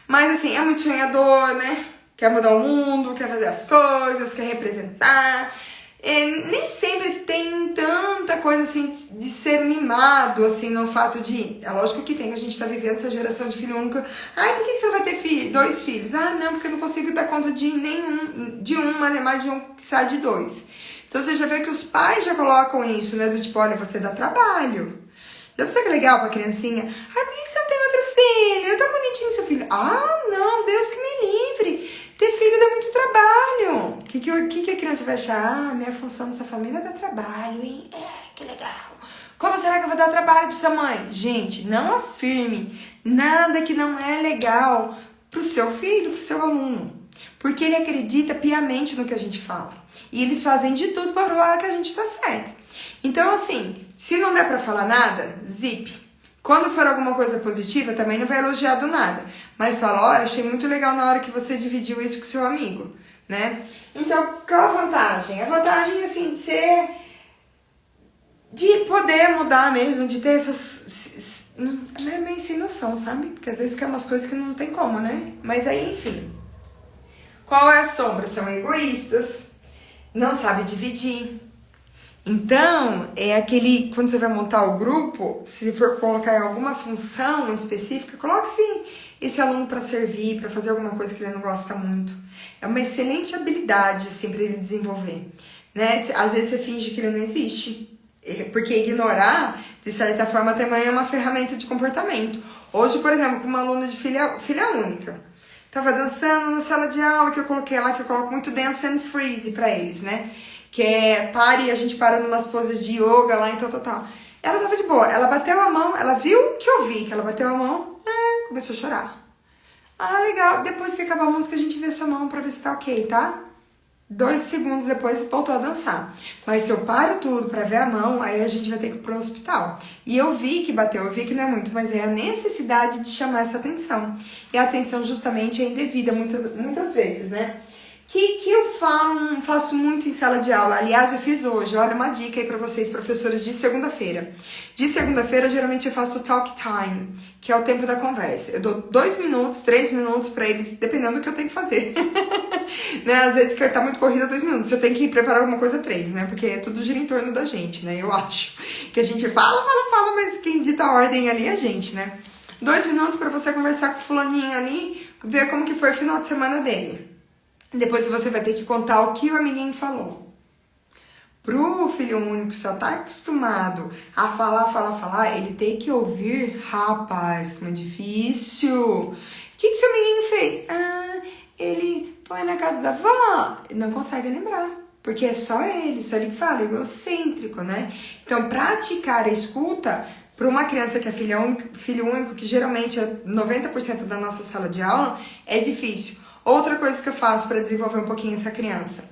Mas assim, é muito sonhador, né? Quer mudar o mundo, quer fazer as coisas, quer representar... nem sempre tem tanta coisa assim de ser mimado, assim, no fato de... É lógico que tem, que a gente tá vivendo essa geração de filho único. Por que você não vai ter dois filhos? Não, porque eu não consigo dar conta de nenhum, de um, mais de um que sai de dois. Então você já vê que os pais já colocam isso, né, do tipo, olha, você dá trabalho. Já pensou que é legal pra criancinha? Por que você não tem outro filho? É tão bonitinho seu filho. Não, Deus que me livre. Ter filho dá muito trabalho. O que a criança vai achar? Minha função nessa família dá trabalho, hein? Que legal. Como será que eu vou dar trabalho pra sua mãe? Gente, não afirme nada que não é legal pro seu filho, pro seu aluno. Porque ele acredita piamente no que a gente fala. E eles fazem de tudo pra provar que a gente tá certo. Então, assim, se não der pra falar nada, zip. Quando for alguma coisa positiva, também não vai elogiar do nada. Mas fala, olha, achei muito legal na hora que você dividiu isso com seu amigo, né? Então, qual a vantagem? A vantagem, assim, de poder mudar mesmo, de ter essas... Não é meio sem noção, sabe? Porque às vezes quer umas coisas que não tem como, né? Mas aí, enfim. Qual é a sombra? São egoístas, não sabe dividir. Então, é aquele, quando você vai montar o grupo, se for colocar em alguma função específica, coloque esse aluno para servir, para fazer alguma coisa que ele não gosta muito. É uma excelente habilidade, assim, para ele desenvolver, né? Às vezes você finge que ele não existe, porque ignorar, de certa forma, também é uma ferramenta de comportamento. Hoje, por exemplo, com uma aluna de filha única, tava dançando na sala de aula, que eu coloquei lá, que eu coloco muito dance and freeze para eles, né? Que é pare, a gente para numas poses de yoga lá, então tal. Ela tava de boa, ela bateu a mão, ela viu que eu vi que ela bateu a mão, começou a chorar. Legal, depois que acabar a música a gente vê sua mão pra ver se tá ok, tá? 2 segundos depois voltou a dançar. Mas se eu paro tudo pra ver a mão, aí a gente vai ter que ir pro hospital. E eu vi que bateu, eu vi que não é muito, mas é a necessidade de chamar essa atenção. E a atenção justamente é indevida muitas vezes, né? Que eu faço muito em sala de aula. Aliás, eu fiz hoje. Olha uma dica aí pra vocês, professores, de segunda-feira. De segunda-feira, geralmente eu faço talk time, que é o tempo da conversa. Eu dou 2 minutos, 3 minutos pra eles, dependendo do que eu tenho que fazer. Né? Às vezes, quer estar muito corrida, 2 minutos. Se eu tenho que preparar alguma coisa, 3, né? Porque tudo gira em torno da gente, né? Eu acho. Que a gente fala, mas quem dita a ordem ali é a gente, né? 2 minutos pra você conversar com o fulaninho ali, ver como que foi o final de semana dele. Depois você vai ter que contar o que o amiguinho falou. Pro filho único que só tá acostumado a falar, ele tem que ouvir, rapaz, como é difícil. O que seu amiguinho fez? Ele foi na casa da avó, não consegue lembrar. Porque é só ele que fala, egocêntrico, né? Então, praticar a escuta para uma criança que é filho único, que geralmente é 90% da nossa sala de aula, é difícil. Outra coisa que eu faço para desenvolver um pouquinho essa criança,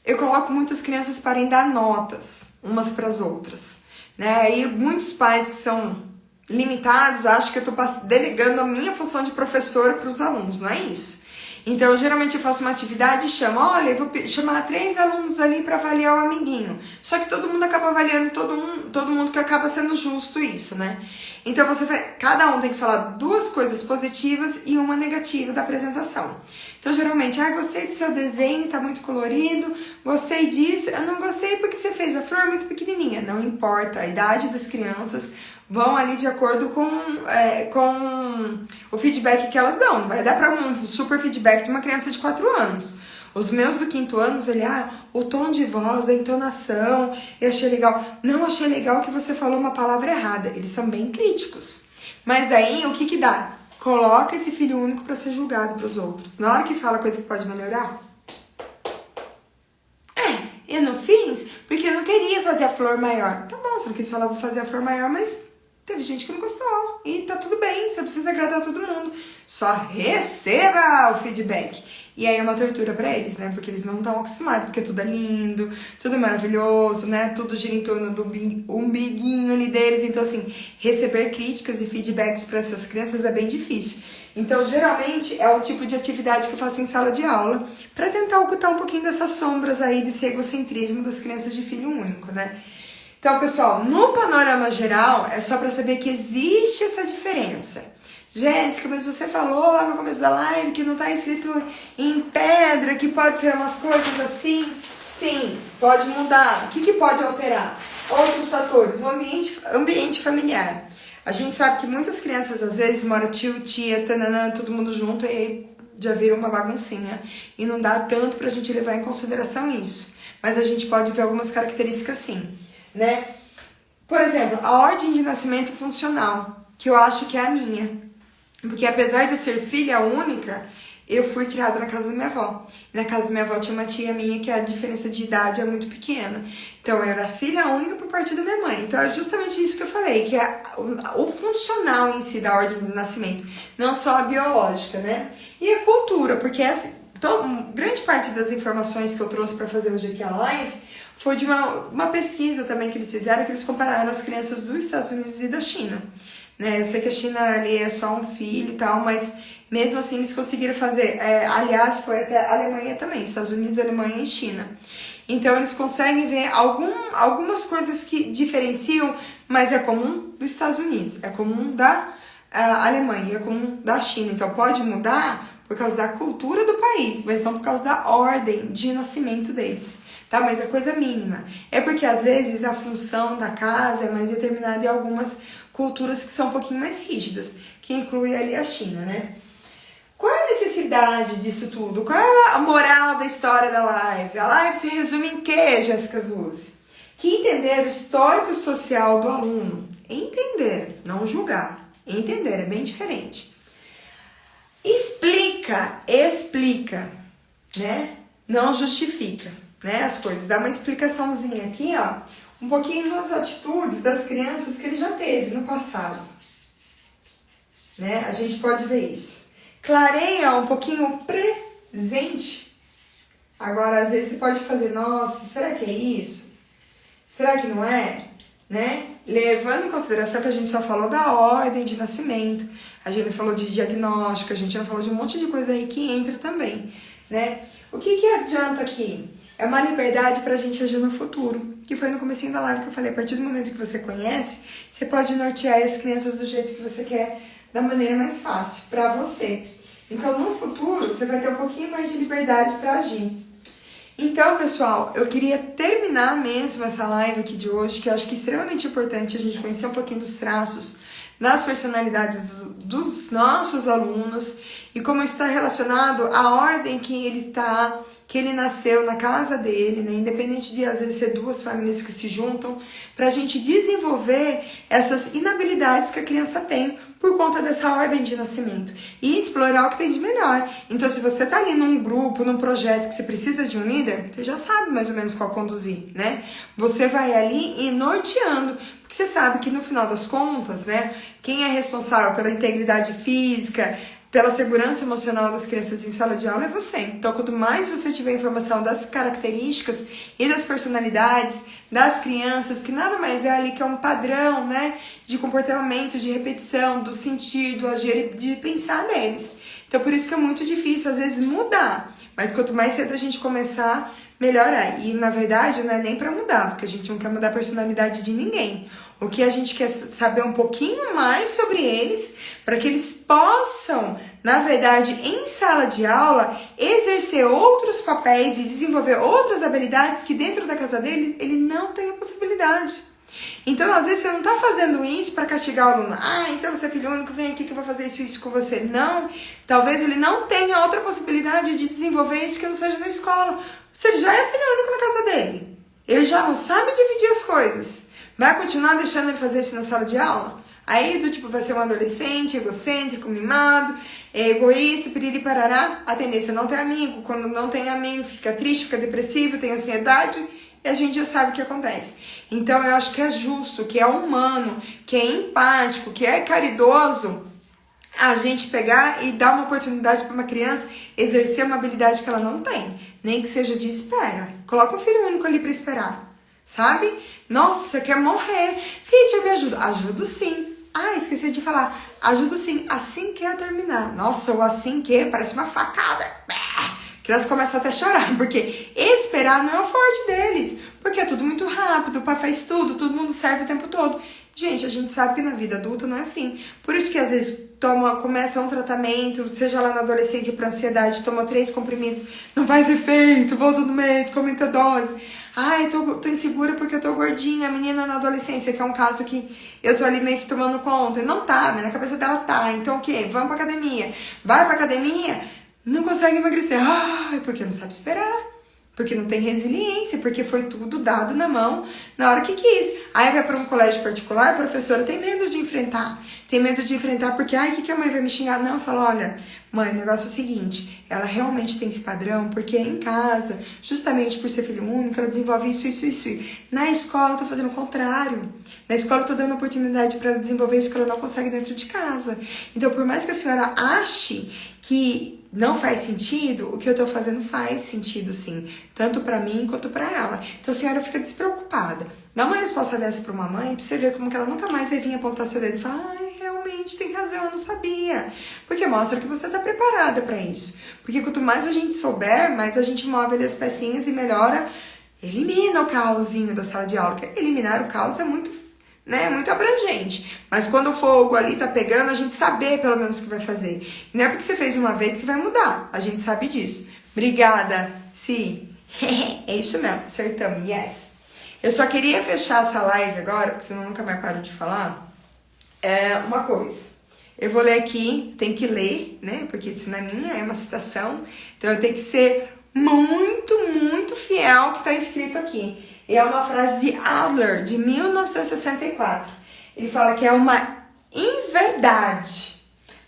eu coloco muitas crianças para dar notas umas para as outras, né? E muitos pais que são limitados acham que eu estou delegando a minha função de professora para os alunos, não é isso. Então, geralmente eu faço uma atividade e chamo, olha, eu vou chamar 3 alunos ali para avaliar o amiguinho. Só que todo mundo acaba avaliando todo mundo, que acaba sendo justo isso, né? Então, cada um tem que falar 2 coisas positivas e uma negativa da apresentação. Então, geralmente, gostei do seu desenho, tá muito colorido, gostei disso, eu não gostei porque você fez a flor muito pequenininha. Não importa, a idade das crianças vão ali de acordo com o feedback que elas dão. Não vai dar para um super feedback de uma criança de 4 anos. Os meus do 5º ano, o tom de voz, a entonação, eu achei legal. Não achei legal que você falou uma palavra errada. Eles são bem críticos. Mas daí, o que dá? Coloca esse filho único para ser julgado para os outros. Na hora que fala coisa que pode melhorar, eu não fiz porque eu não queria fazer a flor maior. Tá bom, você não quis falar, vou fazer a flor maior, mas teve gente que não gostou. E tá tudo bem, você precisa agradar todo mundo. Só receba o feedback. E aí é uma tortura pra eles, né? Porque eles não estão acostumados, porque tudo é lindo, tudo é maravilhoso, né? Tudo gira em torno do umbiguinho ali deles. Então, assim, receber críticas e feedbacks para essas crianças é bem difícil. Então, geralmente, é o tipo de atividade que eu faço em sala de aula para tentar ocultar um pouquinho dessas sombras aí desse egocentrismo das crianças de filho único, né? Então, pessoal, no panorama geral, é só para saber que existe essa diferença. Jéssica, mas você falou lá no começo da live que não está escrito em pedra, que pode ser umas coisas assim. Sim, pode mudar. O que pode alterar? Outros fatores, o ambiente familiar. A gente sabe que muitas crianças, às vezes, moram tio, tia, tananã, todo mundo junto, e aí já vira uma baguncinha. E não dá tanto pra gente levar em consideração isso. Mas a gente pode ver algumas características sim, né? Por exemplo, a ordem de nascimento funcional, que eu acho que é a minha. Porque apesar de eu ser filha única, eu fui criada na casa da minha avó. Na casa da minha avó tinha uma tia minha que a diferença de idade é muito pequena. Então eu era filha única por parte da minha mãe. Então é justamente isso que eu falei, que é o funcional em si da ordem de nascimento, não só a biológica, né? E a cultura, porque grande parte das informações que eu trouxe para fazer hoje aqui a live foi de uma pesquisa também que eles fizeram, que eles compararam as crianças dos Estados Unidos e da China. Né? Eu sei que a China ali é só um filho e tal, mas mesmo assim eles conseguiram fazer, aliás, foi até a Alemanha também, Estados Unidos, Alemanha e China. Então eles conseguem ver algumas coisas que diferenciam, mas é comum dos Estados Unidos, é comum da Alemanha, é comum da China. Então pode mudar por causa da cultura do país, mas não por causa da ordem de nascimento deles. Tá? Mas é coisa mínima. É porque às vezes a função da casa é mais determinada em algumas culturas que são um pouquinho mais rígidas, que inclui ali a China, né? Qual é a necessidade disso tudo? Qual é a moral da história da live? A live se resume em quê, Jéssica Zuzzi? Que entender o histórico social do aluno. Entender, não julgar. Entender é bem diferente. Explica, né? Não justifica, né? As coisas. Dá uma explicaçãozinha aqui, ó. Um pouquinho das atitudes das crianças que ele já teve no passado. Né? A gente pode ver isso. Clareia um pouquinho o presente. Agora, às vezes você pode fazer, nossa, será que é isso? Será que não é? Né? Levando em consideração que a gente só falou da ordem de nascimento, a gente falou de diagnóstico, a gente já falou de um monte de coisa aí que entra também. Né? O que adianta aqui? É uma liberdade pra gente agir no futuro. Que foi no comecinho da live que eu falei, a partir do momento que você conhece, você pode nortear as crianças do jeito que você quer, da maneira mais fácil pra você. Então, no futuro, você vai ter um pouquinho mais de liberdade pra agir. Então, pessoal, eu queria terminar mesmo essa live aqui de hoje, que eu acho que é extremamente importante a gente conhecer um pouquinho dos traços, das personalidades dos nossos alunos e como está relacionado à ordem que ele está que ele nasceu na casa dele, né? Independente de às vezes ser duas famílias que se juntam, pra gente desenvolver essas inabilidades que a criança tem por conta dessa ordem de nascimento e explorar o que tem de melhor. Então, se você tá ali num grupo, num projeto que você precisa de um líder, você já sabe mais ou menos qual conduzir, né? Você vai ali e norteando, porque você sabe que no final das contas, né, quem é responsável pela integridade física, pela segurança emocional das crianças em sala de aula é você. Então, quanto mais você tiver informação das características e das personalidades das crianças, que nada mais é ali que é um padrão, né, de comportamento, de repetição, do sentir, do agir, de pensar neles. Então, por isso que é muito difícil, às vezes, mudar. Mas quanto mais cedo a gente começar, melhor é. E, na verdade, não é nem pra mudar, porque a gente não quer mudar a personalidade de ninguém. O que a gente quer saber um pouquinho mais sobre eles, para que eles possam, na verdade, em sala de aula, exercer outros papéis e desenvolver outras habilidades que dentro da casa dele, ele não tem a possibilidade. Então, às vezes, você não está fazendo isso para castigar o aluno. Ah, então você é filho único, vem aqui que eu vou fazer isso com você. Não, talvez ele não tenha outra possibilidade de desenvolver isso que não seja na escola. Você já é filho único na casa dele. Ele já não sabe dividir as coisas. Vai continuar deixando ele fazer isso na sala de aula? Aí, do tipo, vai ser um adolescente egocêntrico, mimado, egoísta, piriri parará. A tendência é não ter amigo. Quando não tem amigo, fica triste, fica depressivo, tem ansiedade. E a gente já sabe o que acontece. Então, eu acho que é justo, que é humano, que é empático, que é caridoso, a gente pegar e dar uma oportunidade para uma criança exercer uma habilidade que ela não tem. Nem que seja de espera. Coloca um filho único ali para esperar. Sabe? Nossa, você quer morrer. Teacher, me ajuda. Ajudo sim. Ah, esqueci de falar. Ajudo sim. Assim que é terminar. Nossa, o assim que parece uma facada. A criança começa até a chorar, porque esperar não é o forte deles. Porque é tudo muito rápido, o pai faz tudo, todo mundo serve o tempo todo. Gente, a gente sabe que na vida adulta não é assim. Por isso que às vezes começa um tratamento, seja lá na adolescência para ansiedade, toma 3 comprimidos, não faz efeito, volta no médico, aumenta a dose. Ai, tô insegura porque eu tô gordinha, a menina na adolescência, que é um caso que eu tô ali meio que tomando conta. Não tá, mas na cabeça dela tá. Então o quê? Vamos pra academia. Vai pra academia, não consegue emagrecer. Ai, porque não sabe esperar. Porque não tem resiliência, porque foi tudo dado na mão na hora que quis. Aí vai para um colégio particular, a professora tem medo de enfrentar. Tem medo de enfrentar porque, ai, o que a mãe vai me xingar? Não, fala, olha, mãe, o negócio é o seguinte, ela realmente tem esse padrão, porque em casa, justamente por ser filho único, ela desenvolve isso. Na escola, eu tô fazendo o contrário. Na escola, eu tô dando oportunidade para ela desenvolver isso que ela não consegue dentro de casa. Então, por mais que a senhora ache que não faz sentido, o que eu tô fazendo faz sentido sim, tanto pra mim quanto pra ela. Então a senhora fica despreocupada. Dá uma resposta dessa pra uma mãe, pra você ver como que ela nunca mais vai vir apontar seu dedo e falar, ai, realmente tem razão, eu não sabia. Porque mostra que você tá preparada pra isso. Porque quanto mais a gente souber, mais a gente move ali as pecinhas e melhora, elimina o caosinho da sala de aula. Porque eliminar o caos é muito abrangente. Mas quando o fogo ali tá pegando, a gente saber pelo menos o que vai fazer. E não é porque você fez uma vez que vai mudar. A gente sabe disso. Obrigada, sim. É isso mesmo, acertamos, yes. Eu só queria fechar essa live agora, porque senão eu nunca mais paro de falar. Uma coisa. Eu vou ler aqui, tem que ler, né? Porque isso não é minha, é uma citação. Então eu tenho que ser muito fiel ao que tá escrito aqui. E é uma frase de Adler, de 1964. Ele fala que é uma inverdade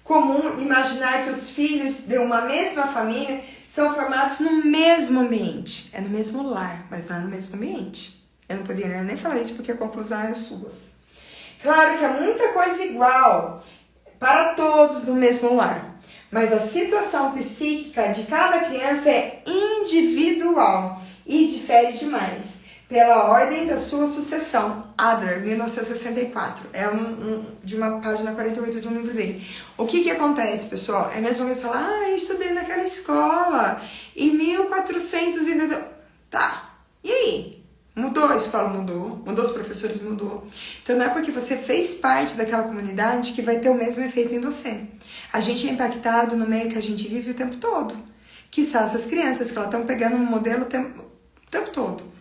comum imaginar que os filhos de uma mesma família são formados no mesmo ambiente. É no mesmo lar, mas não é no mesmo ambiente. Eu não poderia nem falar isso porque a conclusão é suas. Claro que há muita coisa igual para todos no mesmo lar, mas a situação psíquica de cada criança é individual e difere demais pela ordem da sua sucessão. Adler, 1964. É de uma página 48 de um livro dele. O que acontece, pessoal? É a mesma coisa falar, eu estudei naquela escola em 1400 e... Tá, e aí? Mudou a escola, mudou os professores, mudou. Então não é porque você fez parte daquela comunidade que vai ter o mesmo efeito em você. A gente é impactado no meio que a gente vive o tempo todo. Quiçá essas crianças que elas estão pegando um modelo o tempo todo.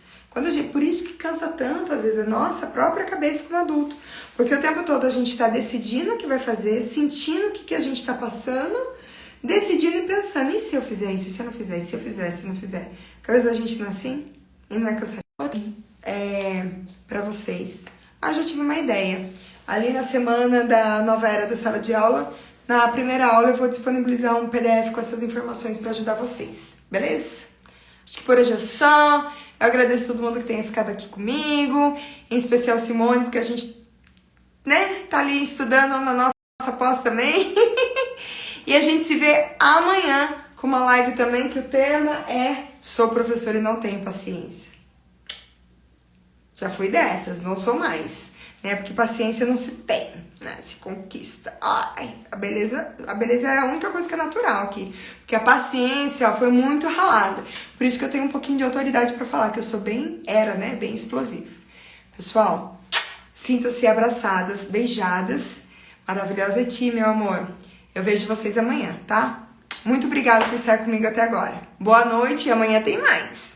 Por isso que cansa tanto, às vezes, a nossa própria cabeça como adulto. Porque o tempo todo a gente está decidindo o que vai fazer, sentindo o que a gente está passando, decidindo e pensando, e se eu fizer isso, e se eu não fizer, e se eu fizer, e se eu não fizer? Porque às vezes a gente não é assim, e não é cansativo. Pra vocês. Já tive uma ideia. Ali na semana da nova era da sala de aula, na primeira aula eu vou disponibilizar um PDF com essas informações pra ajudar vocês, beleza? Acho que por hoje é só. Eu agradeço todo mundo que tenha ficado aqui comigo, em especial Simone, porque a gente, né, tá ali estudando na nossa pós também. E a gente se vê amanhã com uma live também, que o tema é Sou professor e não tenho paciência. Já fui dessas, não sou mais, né? Porque paciência não se tem, né? Se conquista. Ai, a beleza é a única coisa que é natural aqui. Porque a paciência, ó, foi muito ralada. Por isso que eu tenho um pouquinho de autoridade pra falar que eu sou bem explosiva. Pessoal, sintam-se abraçadas, beijadas. Maravilhosa Ti, meu amor. Eu vejo vocês amanhã, tá? Muito obrigada por estar comigo até agora. Boa noite e amanhã tem mais.